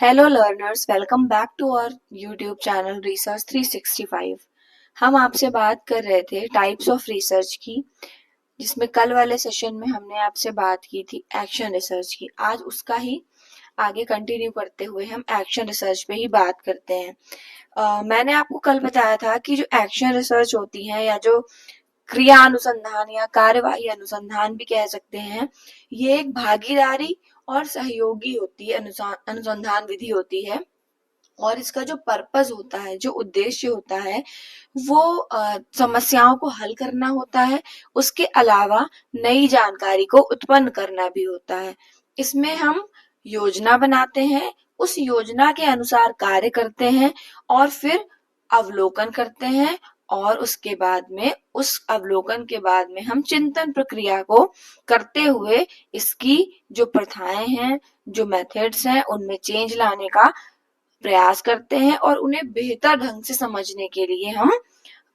Hello learners, welcome back to our YouTube channel research 365। हम आपसे बात कर रहे थे टाइप्स ऑफ रिसर्च की, जिसमें कल वाले सेशन में हमने आपसे बात की थी एक्शन रिसर्च की। आज उसका ही आगे कंटिन्यू करते हुए हम एक्शन रिसर्च पे ही बात करते हैं। मैंने आपको कल बताया था कि जो एक्शन रिसर्च होती है या जो क्रिया अनुसंधान या कार्यवाही अनुसंधान भी कह सकते हैं, ये एक भागीदारी और सहयोगी होती है, अनुसंधान विधि होती है। और इसका जो पर्पस होता है, जो उद्देश्य होता है, वो समस्याओं को हल करना होता है। उसके अलावा नई जानकारी को उत्पन्न करना भी होता है। इसमें हम योजना बनाते हैं, उस योजना के अनुसार कार्य करते हैं और फिर अवलोकन करते हैं। और उसके बाद में, उस अवलोकन के बाद में हम चिंतन प्रक्रिया को करते हुए इसकी जो प्रथाएं हैं, जो मेथड्स हैं, उनमें चेंज लाने का प्रयास करते हैं और उन्हें बेहतर ढंग से समझने के लिए हम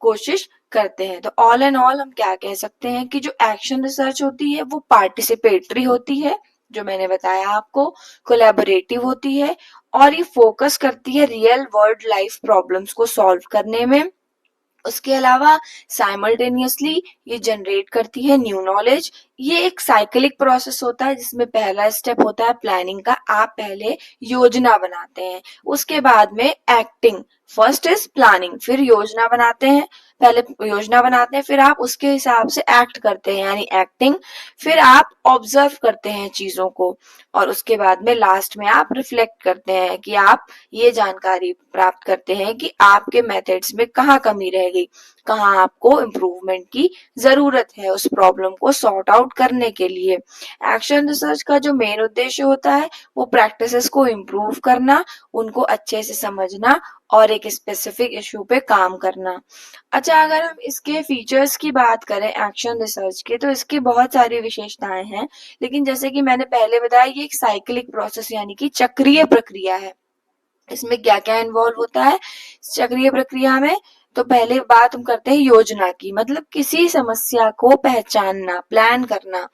कोशिश करते हैं। तो ऑल एंड ऑल हम क्या कह सकते हैं कि जो एक्शन रिसर्च होती है वो पार्टिसिपेटरी होती है, जो मैंने बताया आपको, कोलैबोरेटिव होती है और ये फोकस करती है रियल वर्ल्ड लाइफ प्रॉब्लम्स को सॉल्व करने में। उसके अलावा साइमल्टेनियसली ये जनरेट करती है न्यू नॉलेज। ये एक साइक्लिक प्रोसेस होता है, जिसमें पहला स्टेप होता है प्लानिंग का। आप पहले योजना बनाते हैं, उसके बाद में एक्टिंग। फर्स्ट इज प्लानिंग, फिर योजना बनाते हैं, पहले योजना बनाते हैं, फिर आप उसके हिसाब से एक्ट करते हैं यानी एक्टिंग। फिर आप ऑब्जर्व करते हैं चीजों को और उसके बाद में लास्ट में आप रिफ्लेक्ट करते हैं कि आप ये जानकारी प्राप्त करते हैं कि आपके मेथड्स में कहाँ कमी रह गई, कहाँ आपको इम्प्रूवमेंट की जरूरत है उस प्रॉब्लम को सॉर्ट आउट करने के लिए। एक्शन रिसर्च का जो मेन उद्देश्य होता है वो प्रैक्टिसेस को इम्प्रूव करना, उनको अच्छे से समझना और एक स्पेसिफिक इशू पे काम करना। अच्छा, अगर हम इसके फीचर्स की बात करें एक्शन रिसर्च के, तो इसकी बहुत सारी विशेषताएं हैं। लेकिन जैसे कि मैंने पहले बताया, ये एक साइक्लिक प्रोसेस यानी कि चक्रीय प्रक्रिया है। इसमें क्या क्या इन्वॉल्व होता है चक्रीय प्रक्रिया में? तो पहले बात हम करते हैं योजना की, मतलब किसी समस्या को पहचानना, प्लान करना।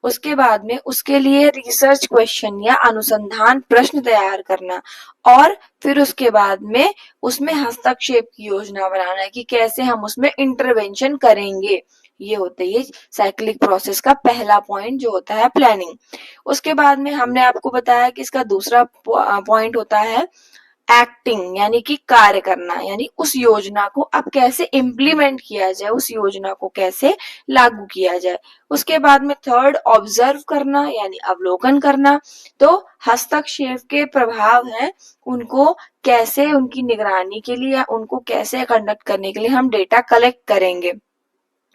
उसके बाद में उसके लिए रिसर्च क्वेश्चन या अनुसंधान प्रश्न तैयार करना और फिर उसके बाद में उसमें हस्तक्षेप की योजना बनाना कि कैसे हम उसमें इंटरवेंशन करेंगे। ये होता है, ये साइक्लिक प्रोसेस का पहला पॉइंट जो होता है प्लानिंग। उसके बाद में हमने आपको बताया कि इसका दूसरा पॉइंट होता है एक्टिंग, यानी कि कार्य करना, यानी उस योजना को अब कैसे इम्प्लीमेंट किया जाए, उस योजना को कैसे लागू किया जाए। उसके बाद में थर्ड ऑब्जर्व करना यानी अवलोकन करना। तो हस्तक्षेप के प्रभाव हैं, उनको कैसे, उनकी निगरानी के लिए, उनको कैसे कंडक्ट करने के लिए हम डेटा कलेक्ट करेंगे,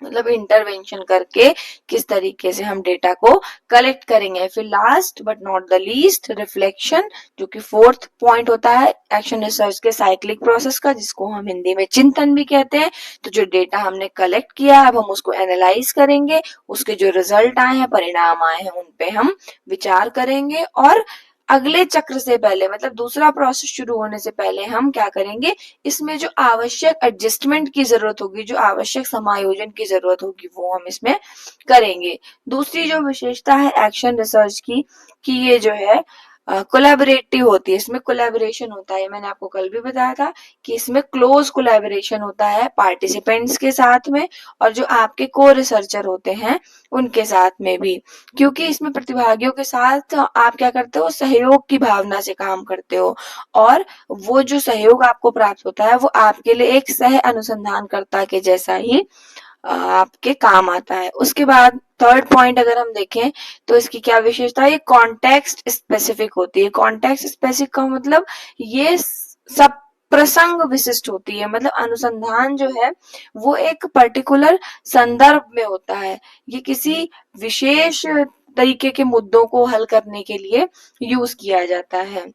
मतलब इंटरवेंशन करके किस तरीके से हम डेटा को कलेक्ट करेंगे। फिर last but not the least reflection, जो कि फोर्थ पॉइंट होता है एक्शन रिसर्च के साइक्लिक प्रोसेस का, जिसको हम हिंदी में चिंतन भी कहते हैं। तो जो डेटा हमने कलेक्ट किया, अब हम उसको एनालाइज करेंगे, उसके जो रिजल्ट आए हैं, परिणाम आए हैं, उन पे हम विचार करेंगे और अगले चक्र से पहले, मतलब दूसरा प्रोसेस शुरू होने से पहले हम क्या करेंगे, इसमें जो आवश्यक एडजस्टमेंट की जरूरत होगी, जो आवश्यक समायोजन की जरूरत होगी, वो हम इसमें करेंगे। दूसरी जो विशेषता है एक्शन रिसर्च की, कि ये जो है कोलैबोरेटिव होती है, इसमें कोलैबोरेशन होता है। मैंने आपको कल भी बताया था कि इसमें क्लोज कोलैबोरेशन होता है पार्टिसिपेंट्स के साथ में और जो आपके को रिसर्चर होते हैं उनके साथ में भी, क्योंकि इसमें प्रतिभागियों के साथ आप क्या करते हो, सहयोग की भावना से काम करते हो और वो जो सहयोग आपको प्राप्त होता है वो आपके लिए एक सह अनुसंधानकर्ता के जैसा ही आपके काम आता है। उसके बाद थर्ड पॉइंट अगर हम देखें तो इसकी क्या विशेषता है, ये कॉन्टेक्स्ट स्पेसिफिक होती है। कॉन्टेक्स्ट स्पेसिफिक का मतलब ये सब प्रसंग विशिष्ट होती है, मतलब अनुसंधान जो है वो एक पर्टिकुलर संदर्भ में होता है, ये किसी विशेष तरीके के मुद्दों को हल करने के लिए यूज किया जाता है।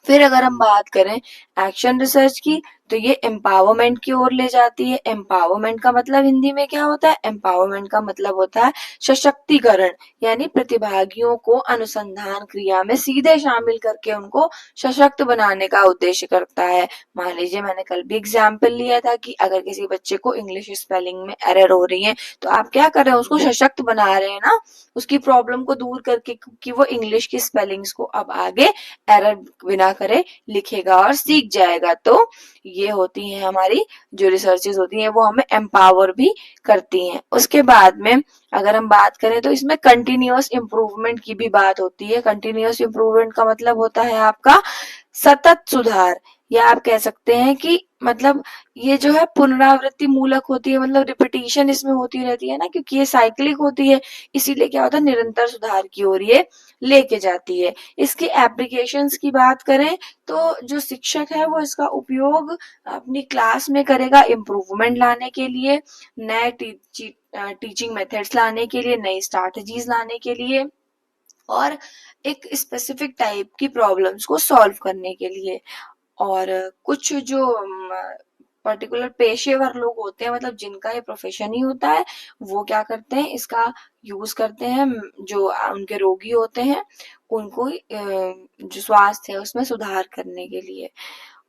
फिर अगर हम बात करें एक्शन रिसर्च की, तो ये एम्पावरमेंट की ओर ले जाती है। एम्पावरमेंट का मतलब हिंदी में क्या होता है? एम्पावरमेंट का मतलब होता है सशक्तिकरण, यानी प्रतिभागियों को अनुसंधान क्रिया में सीधे शामिल करके उनको सशक्त बनाने का उद्देश्य करता है। मान लीजिए मैंने कल भी एग्जाम्पल लिया था कि अगर किसी बच्चे को इंग्लिश स्पेलिंग में एरर हो रही है तो आप क्या कर रहे हैं? उसको सशक्त बना रहे हैं ना, उसकी प्रॉब्लम को दूर करके, कि वो इंग्लिश की स्पेलिंग्स को अब आगे एरर बिना करे लिखेगा और सीख जाएगा। तो ये होती है हमारी जो रिसर्चेज होती हैं, वो हमें एम्पावर भी करती हैं। उसके बाद में अगर हम बात करें तो इसमें कंटिन्यूअस इम्प्रूवमेंट की भी बात होती है। कंटिन्यूअस इम्प्रूवमेंट का मतलब होता है आपका सतत सुधार, या आप कह सकते हैं कि मतलब ये जो है पुनरावृत्ति मूलक होती है, मतलब रिपीटिशन इसमें होती रहती है ना, क्योंकि ये साइक्लिक होती है, इसीलिए क्या होता है, निरंतर सुधार की ओर ये लेके जाती है। इसके एप्लीकेशंस की बात करें तो जो शिक्षक है वो इसका उपयोग अपनी क्लास में करेगा इम्प्रूवमेंट लाने के लिए, नए टीचिंग मेथड्स लाने के लिए, नई स्ट्रैटेजीज लाने के लिए, और एक स्पेसिफिक टाइप की प्रॉब्लम्स को सॉल्व करने के लिए। और कुछ जो पर्टिकुलर पेशेवर लोग होते हैं, मतलब जिनका ये प्रोफेशन ही होता है, वो क्या करते हैं, इसका यूज करते हैं, जो उनके रोगी होते हैं उनको जो स्वास्थ्य है उसमें सुधार करने के लिए।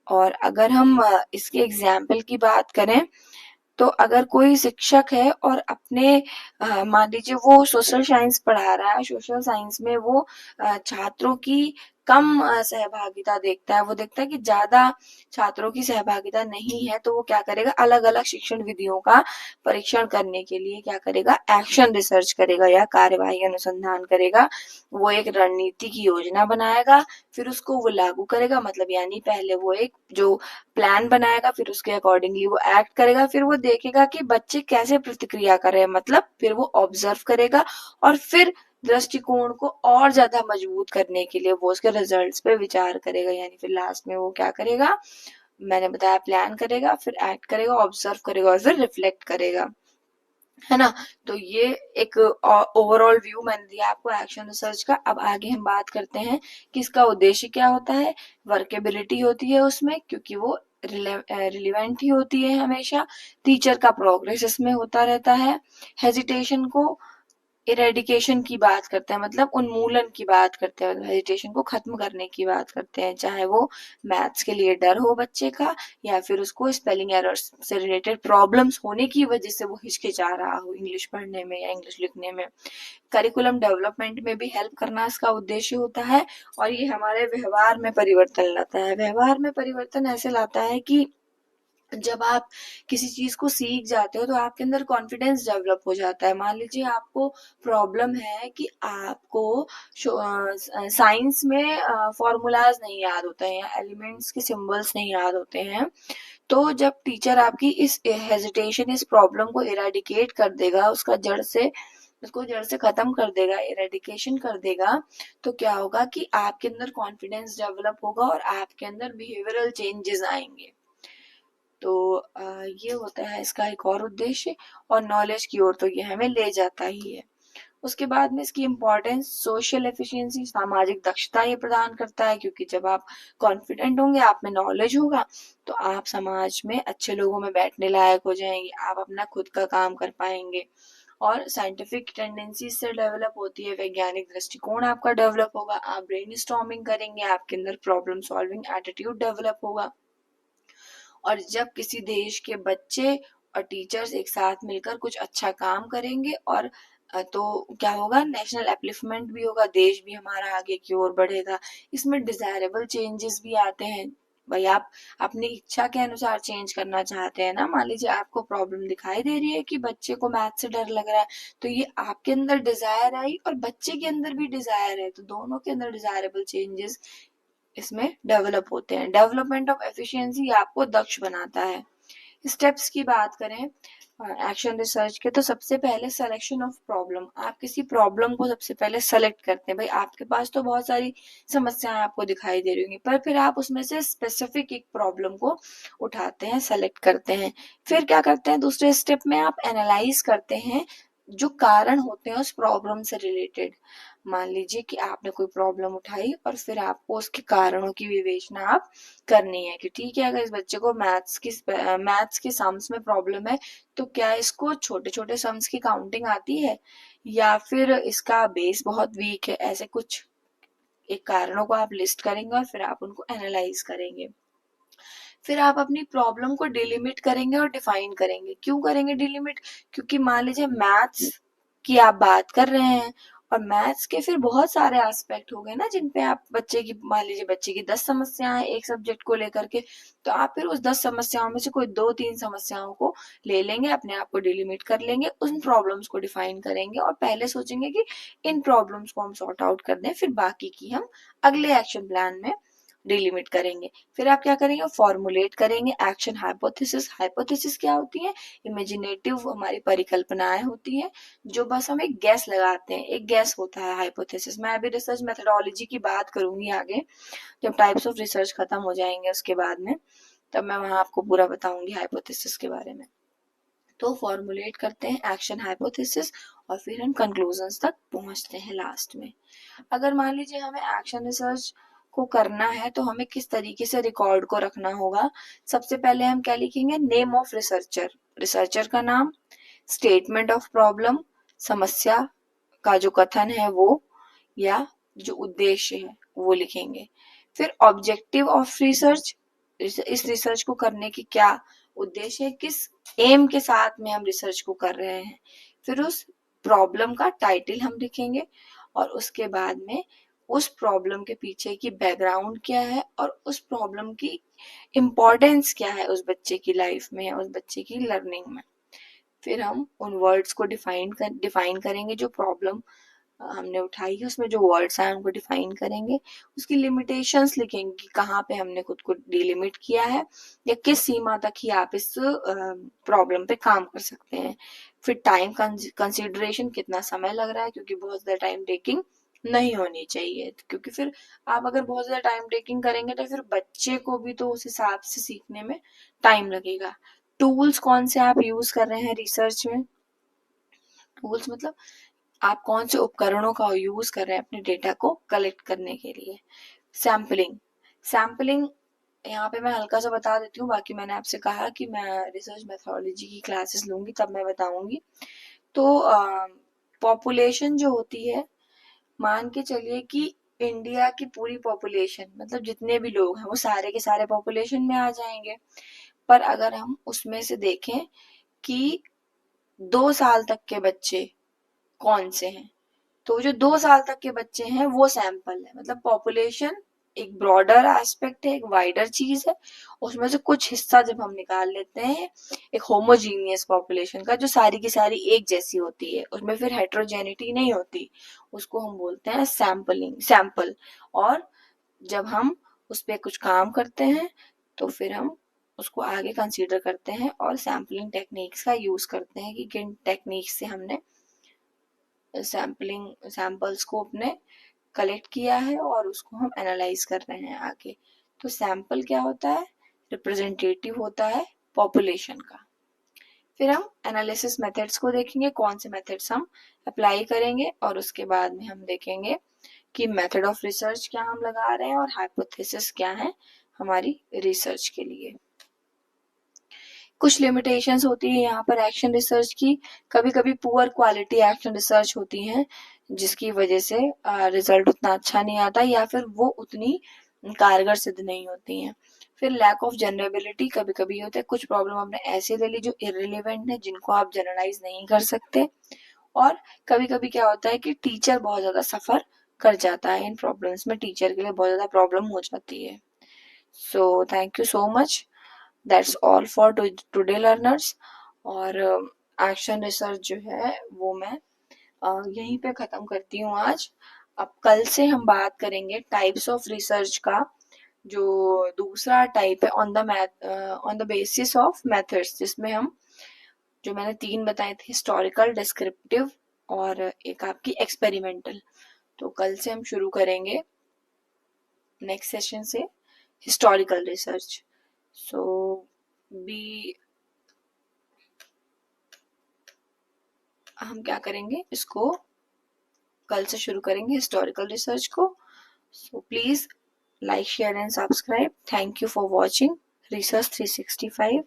और अगर हम इसके एग्जाम्पल की बात करें तो अगर कोई शिक्षक है और अपने मान लीजिए वो सोशल साइंस पढ़ा रहा है, सोशल साइंस में वो छात्रों की कम सहभागिता देखता है, वो देखता है कि ज्यादा छात्रों की सहभागिता नहीं है, तो वो क्या करेगा, अलग अलग शिक्षण विधियों का परीक्षण करने के लिए क्या करेगा, एक्शन रिसर्च करेगा या कार्यवाही अनुसंधान करेगा। वो एक रणनीति की योजना बनाएगा, फिर उसको वो लागू करेगा, मतलब यानी पहले वो एक जो प्लान बनाएगा, फिर उसके अकॉर्डिंगली वो एक्ट करेगा, फिर वो देखेगा कि बच्चे कैसे प्रतिक्रिया कर रहे हैं, मतलब फिर वो ऑब्जर्व करेगा, और फिर दृष्टिकोण को और ज्यादा मजबूत करने के लिए वो उसके रिजल्ट्स पे विचार करेगा, यानी फिर लास्ट में वो क्या करेगा, मैंने बताया प्लान करेगा, फिर एक्ट करेगा, ऑब्जर्व करेगा और फिर रिफ्लेक्ट करेगा, है ना। तो ये एक ओवरऑल व्यू मैंने दिया आपको एक्शन रिसर्च का। अब आगे हम बात करते हैं कि इसका उद्देश्य क्या होता है। वर्केबिलिटी होती है उसमें, क्योंकि वो रिलेवेंट ही होती है हमेशा। टीचर का प्रोग्रेस इसमें होता रहता है। हेजिटेशन को इरेडिकेशन की बात करते हैं, मतलब उन्मूलन की बात करते हैं, हेजिटेशन को खत्म करने की बात करते हैं, चाहे वो मैथ्स के लिए डर हो बच्चे का, या फिर उसको स्पेलिंग एरर्स से रिलेटेड प्रॉब्लम्स होने की वजह से वो हिचकिचा रहा हो इंग्लिश पढ़ने में या इंग्लिश लिखने में। करिकुलम डेवलपमेंट में भी हेल्प करना इसका उद्देश्य होता है। और ये हमारे व्यवहार में परिवर्तन लाता है। व्यवहार में परिवर्तन ऐसे लाता है कि जब आप किसी चीज को सीख जाते हो तो आपके अंदर कॉन्फिडेंस डेवलप हो जाता है। मान लीजिए आपको प्रॉब्लम है कि आपको साइंस में फॉर्मूलाज नहीं याद होते हैं या एलिमेंट्स के सिंबल्स नहीं याद होते हैं, तो जब टीचर आपकी इस हेजिटेशन, इस प्रॉब्लम को इरेडिकेट कर देगा, उसका जड़ से उसको जड़ से खत्म कर देगा, इरेडिकेशन कर देगा, तो क्या होगा कि आपके अंदर कॉन्फिडेंस डेवलप होगा और आपके अंदर बिहेवियरल चेंजेस आएंगे। तो ये होता है इसका एक और उद्देश्य। और नॉलेज की ओर तो ये हमें ले जाता ही है। उसके बाद में इसकी इम्पोर्टेंस, सोशल एफिशिएंसी, सामाजिक दक्षता ये प्रदान करता है, क्योंकि जब आप कॉन्फिडेंट होंगे, आप में नॉलेज होगा, तो आप समाज में अच्छे लोगों में बैठने लायक हो जाएंगे, आप अपना खुद का काम कर पाएंगे। और साइंटिफिक टेंडेंसी से डेवलप होती है, वैज्ञानिक दृष्टिकोण आपका डेवलप होगा, आप ब्रेन स्टॉर्मिंग करेंगे, आपके अंदर प्रॉब्लम सॉल्विंग एटीट्यूड डेवलप होगा। और जब किसी देश के बच्चे और टीचर्स एक साथ मिलकर कुछ अच्छा काम करेंगे, और तो क्या होगा, नेशनल अपलिफ्टमेंट भी होगा, देश भी हमारा आगे की ओर बढ़ेगा। इसमें डिजायरेबल चेंजेस भी आते हैं। भाई आप अपनी इच्छा के अनुसार चेंज करना चाहते हैं ना, मान लीजिए आपको प्रॉब्लम दिखाई दे रही है कि बच्चे को मैथ से डर लग रहा है, तो ये आपके अंदर डिजायर आई और बच्चे के अंदर भी डिजायर है, तो दोनों के अंदर डिजायरेबल चेंजेस इसमें डेवलप होते हैं। डेवलपमेंट ऑफ एफिशिएंसी आपको दक्ष बनाता है। स्टेप्स की बात करें एक्शन रिसर्च के, तो सबसे पहले सिलेक्शन ऑफ प्रॉब्लम। आप किसी प्रॉब्लम को सबसे पहले सेलेक्ट करते हैं। भाई आपके पास तो बहुत सारी समस्याएं आपको दिखाई दे रही होंगी, पर फिर आप उसमें से स्पेसिफिक एक प्रॉब्लम को उठाते हैं, सेलेक्ट करते हैं। फिर क्या करते हैं, दूसरे स्टेप में आप एनालाइज करते हैं जो कारण होते हैं उस प्रॉब्लम से रिलेटेड। मान लीजिए कि आपने कोई प्रॉब्लम उठाई और फिर आपको उसके कारणों की विवेचना आप करनी है कि ठीक है, अगर इस बच्चे को मैथ्स के सम्स में प्रॉब्लम है तो क्या इसको छोटे छोटे सम्स की काउंटिंग आती है या फिर इसका बेस बहुत वीक है। ऐसे कुछ एक कारणों को आप लिस्ट करेंगे और फिर आप उनको एनालाइज करेंगे। फिर आप अपनी प्रॉब्लम को डिलिमिट करेंगे और डिफाइन करेंगे। क्यों करेंगे डिलिमिट? क्योंकि मान लीजिए मैथ्स की आप बात कर रहे हैं और मैथ्स के फिर बहुत सारे एस्पेक्ट हो गए ना जिन पे आप बच्चे की, मान लीजिए बच्चे की 10 समस्याएं एक सब्जेक्ट को लेकर के, तो आप फिर उस 10 समस्याओं में से कोई 2-3 समस्याओं को ले लेंगे, अपने आप को डिलिमिट कर लेंगे, उन प्रॉब्लम्स को डिफाइन करेंगे और पहले सोचेंगे कि इन प्रॉब्लम्स को हम सॉर्ट आउट कर दें, फिर बाकी की हम अगले एक्शन प्लान में डिलिमिट करेंगे। फिर आप क्या करेंगे? फॉर्मुलेट करेंगे एक्शन हाइपोथेसिस। हाइपोथेसिस क्या होती है? इमेजिनेटिव हमारी परिकल्पनाएं होती है जो बस हम एक गैस लगाते हैं, एक गैस होता है हाइपोथेसिस। मैं अभी रिसर्च मेथोडोलॉजी की बात करूंगी आगे, जब टाइप्स ऑफ रिसर्च खत्म हो जाएंगे उसके बाद में, तब मैं वहां आपको पूरा बताऊंगी हाइपोथेसिस के बारे में। तो फॉर्मुलेट करते हैं एक्शन हाइपोथेसिस और फिर हम कंक्लूजन्स तक पहुंचते हैं लास्ट में। अगर मान लीजिए हमें एक्शन रिसर्च को करना है तो हमें किस तरीके से रिकॉर्ड को रखना होगा? सबसे पहले हम क्या लिखेंगे? नेम ऑफ रिसर्चर, रिसर्चर का नाम, स्टेटमेंट ऑफ प्रॉब्लम, समस्या का जो कथन है वो, या जो उद्देश्य है वो लिखेंगे। फिर ऑब्जेक्टिव ऑफ रिसर्च, इस रिसर्च को करने की क्या उद्देश्य है, किस एम के साथ में हम रिसर्च को कर रहे हैं। फिर उस प्रॉब्लम का टाइटल हम लिखेंगे और उसके बाद में उस प्रॉब्लम के पीछे की बैकग्राउंड क्या है और उस प्रॉब्लम की इम्पोर्टेंस क्या है उस बच्चे की लाइफ में या उस बच्चे की लर्निंग में। फिर हम उन वर्ड्स को डिफाइन करेंगे, जो प्रॉब्लम हमने उठाई है उसमें जो वर्ड्स आए उनको डिफाइन करेंगे। उसकी लिमिटेशंस लिखेंगे कि कहाँ पे हमने खुद को डिलिमिट किया है या किस सीमा तक ही आप इस प्रॉब्लम पे काम कर सकते हैं। फिर टाइम कंसिडरेशन, कितना समय लग रहा है, क्योंकि बहुत ज्यादा टाइम टेकिंग नहीं होनी चाहिए, क्योंकि फिर आप अगर बहुत ज्यादा टाइम टेकिंग करेंगे तो फिर बच्चे को भी तो उस हिसाब से सीखने में टाइम लगेगा। टूल्स कौन से आप यूज कर रहे हैं रिसर्च में? टूल्स मतलब आप कौन से उपकरणों का यूज कर रहे हैं अपने डेटा को कलेक्ट करने के लिए। सैम्पलिंग, सैम्पलिंग यहाँ पे मैं हल्का सा बता देती हूँ, बाकी मैंने आपसे कहा कि मैं रिसर्च मेथोडोलॉजी की क्लासेस लूंगी तब मैं बताऊंगी। तो पॉपुलेशन जो होती है, मान के चलिए कि इंडिया की पूरी पॉपुलेशन, मतलब जितने भी लोग हैं वो सारे के सारे पॉपुलेशन में आ जाएंगे। पर अगर हम उसमें से देखें कि 2 साल तक के बच्चे कौन से हैं, तो जो 2 साल तक के बच्चे हैं वो सैंपल है। मतलब पॉपुलेशन एक ब्रॉडर एस्पेक्ट है, एक वाइडर चीज है, उसमें से कुछ हिस्सा जब हम निकाल लेते हैं एक होमोजीनियस पॉपुलेशन का, जो सारी की सारी एक जैसी होती है, उसमें फिर हेट्रोजेनिटी नहीं होती, उसको हम बोलते हैं सैंपल। और जब हम उस पर कुछ काम करते हैं तो फिर हम उसको आगे कंसीडर करते हैं और सैम्पलिंग टेक्निक्स का यूज करते हैं कि किन टेक्निक्स से हमने सैंपल्स को अपने कलेक्ट किया है और उसको हम एनालाइज कर रहे हैं आगे। तो सैंपल क्या होता है? रिप्रेजेंटेटिव होता है पॉपुलेशन का। फिर हम एनालिसिस मेथड्स को देखेंगे, कौन से मेथड्स हम अप्लाई करेंगे, और उसके बाद में हम देखेंगे कि मेथड ऑफ रिसर्च क्या हम लगा रहे हैं और हाइपोथेसिस क्या है हमारी रिसर्च के लिए। कुछ लिमिटेशंस होती है यहाँ पर एक्शन रिसर्च की। कभी कभी पुअर क्वालिटी एक्शन रिसर्च होती है जिसकी वजह से रिजल्ट उतना अच्छा नहीं आता या फिर वो उतनी कारगर सिद्ध नहीं होती हैं। फिर लैक ऑफ जनरेबिलिटी, कभी कभी होता है कुछ प्रॉब्लम आपने ऐसे ले ली जो इररिलेवेंट है, जिनको आप जनरलाइज नहीं कर सकते। और कभी कभी क्या होता है कि टीचर बहुत ज्यादा सफर कर जाता है इन प्रॉब्लम्स में, टीचर के लिए बहुत ज्यादा प्रॉब्लम हो जाती है। So thank you so much, that's all for today learners. और एक्शन रिसर्च जो है वो मैं यहीं पे खत्म करती हूँ आज। अब कल से हम बात करेंगे टाइप्स ऑफ रिसर्च का, जो दूसरा टाइप है on the basis of methods, जिसमें हम, जो मैंने 3 बताए थे, हिस्टोरिकल, डिस्क्रिप्टिव और एक आपकी एक्सपेरिमेंटल। तो कल से हम शुरू करेंगे नेक्स्ट सेशन से हिस्टोरिकल रिसर्च। सो बी हम क्या करेंगे, इसको कल से शुरू करेंगे हिस्टोरिकल रिसर्च को। So please like share and subscribe. Thank you for watching research 365।